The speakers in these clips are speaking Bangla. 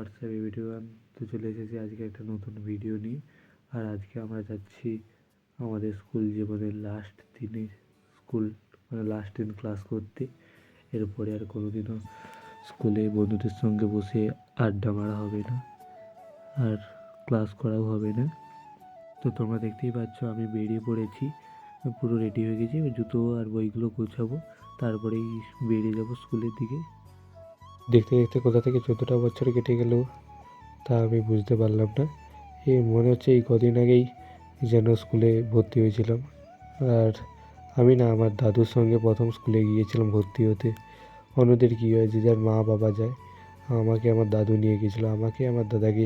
WhatsApp everyone. তো চলে এসেছি আজকে একটা নতুন ভিডিও নিয়ে। আর আজকে আমরা যাচ্ছি আমাদের স্কুল জীবনের লাস্ট দিনে লাস্ট দিন ক্লাস করতে। এরপরে আর কোনোদিনও স্কুলে বন্ধুদের সঙ্গে বসে আড্ডা মারা হবে না, আর ক্লাস করাও হবে না। তো তোমরা দেখতেই পাচ্ছ আমি বেরিয়ে পড়েছি, পুরো রেডি হয়ে গেছি। জুতো আর বইগুলো গোছাবো, তারপরেই বেরিয়ে যাবো স্কুলের দিকে। দেখতে দেখতে কোথা থেকে 14টা বছর কেটে গেল তা আমি বুঝতে পারলাম না। মনে হচ্ছে এই কদিন আগেই যেন স্কুলে ভর্তি হয়েছিলাম। আর আমি না, আমার দাদুর সঙ্গে প্রথম স্কুলে গিয়েছিলাম ভর্তি হতে। অন্যদের কী হয়, যে যার মা বাবা যায়, আমাকে আমার দাদু নিয়ে গিয়েছিলো। আমাকে আমার দাদাকে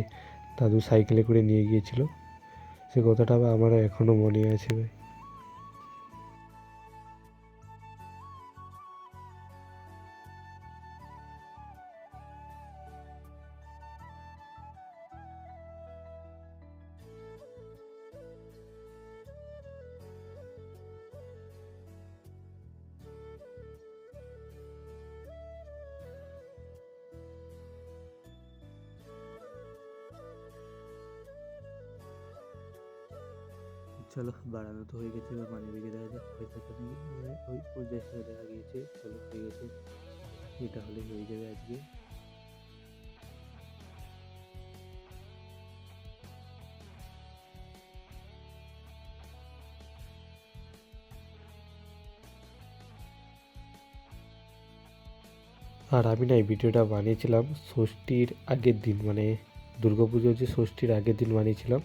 দাদু সাইকেলে করে নিয়ে গিয়েছিল। সে কথাটা আমার এখনও মনে আছে ভাই। চলো, বাড়ানো তো হয়ে গেছে, এবার মানি ব্যাগে দেখা যাক পয়সাটা নিয়ে। ওই 50 টাকা দেখা গিয়েছে। চলো, হয়ে গেছে, এটা হলে হয়ে যাবে আজকে। আর আমি না এই ভিডিওটা বানিয়েছিলাম ষষ্ঠীর আগের দিন, মানে দুর্গাপুজোর যে ষষ্ঠীর আগের দিন বানিয়েছিলাম।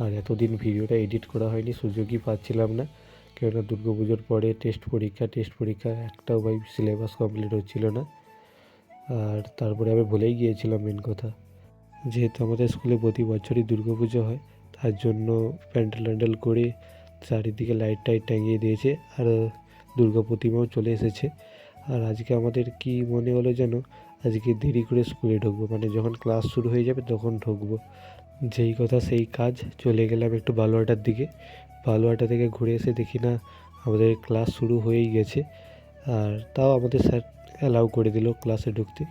আর এতদিন ভিডিওটা এডিট করা হয়নি, সুযোগই পাচ্ছিলাম না। কেননা দুর্গাপুজোর পরে টেস্ট পরীক্ষা একটাও ভাই সিলেবাস কমপ্লিট হচ্ছিল না। আর তারপরে আমি ভুলেই গিয়েছিলাম মেন কথা, যেহেতু আমাদের স্কুলে প্রতি বছরই দুর্গাপুজো হয়, তার জন্য প্যান্ডেল করে চারিদিকে লাইট টাইট টাঙিয়ে দিয়েছে। আর দুর্গা প্রতিমাও চলে এসেছে। আর আজকে আমাদের কি মনে হলো যেন আজকে দেরি করে স্কুলে ঢুকবো, মানে যখন ক্লাস শুরু হয়ে যাবে তখন ঢুকবো। যেই কথা সেই কাজ, চলে গেলাম একটু বালুয়াটার দিকে। বালুয়াটা থেকে ঘুরে এসে দেখি না আমাদের ক্লাস শুরু হয়েই গেছে। আর তাও আমাদের স্যার অ্যালাউ করে দিল ক্লাসে ঢুকতে।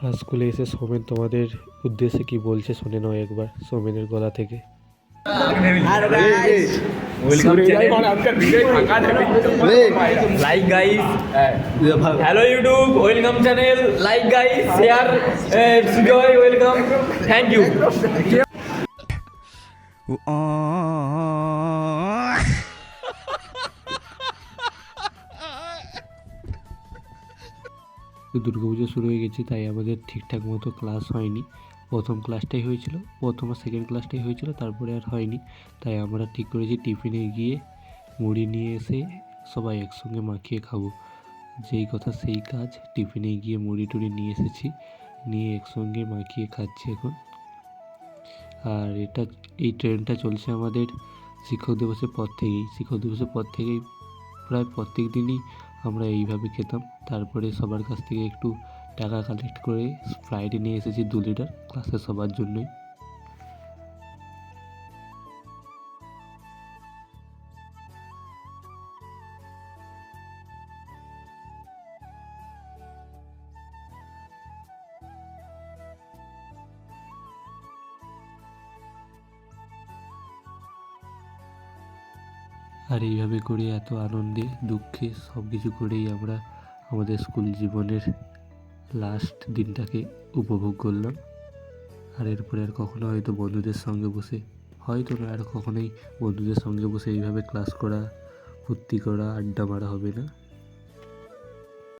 আর স্কুলে এসে সোমেন তোমাদের উদ্দেশ্যে কি বলছে শুনে নাও একবার সোমেনের গলা থেকে। Like guys, hello YouTube, welcome channel, like guys, share, Sujoy welcome, thank you. Durga Puja শুরু হয়ে গেছে, তাই আমাদের ঠিকঠাক মতো ক্লাস হয়নি। প্রথম ক্লাসটাই হয়েছিল, প্রথম আর সেকেন্ড ক্লাসটাই হয়েছিল, তারপরে আর হয়নি। তাই আমরা ঠিক করেছি টিফিনে গিয়ে মুড়ি নিয়ে এসে সবাই একসঙ্গে মাখিয়ে খাবো। যেই কথা সেই কাজ, টিফিনে গিয়ে মুড়ি টুড়ি নিয়ে এসেছি, নিয়ে একসঙ্গে মাখিয়ে খাচ্ছি এখন। আর এই ট্রেন্ডটা চলছে আমাদের শিক্ষক দিবসের পর থেকেই প্রায় প্রত্যেক দিনই আমরা এইভাবে খেতাম। তারপরে সবার কাছ থেকে একটু টাকা কালেক্ট করে স্প্রাইট নিয়ে এসেছি 2 লিটার ক্লাসের সবার জন্যই। আর এইভাবে করে এত আনন্দে দুঃখে সব কিছু করেই আমরা আমাদের স্কুল জীবনের লাস্ট দিনটাকে উপভোগ করলাম। আর এরপরে আর কখনো হয়তো বন্ধুদের সঙ্গে বসে, হয়তো না, আর কখনোই বন্ধুদের সঙ্গে বসে এইভাবে ক্লাস করা, ফুর্তি করা, আড্ডা মারা হবে না।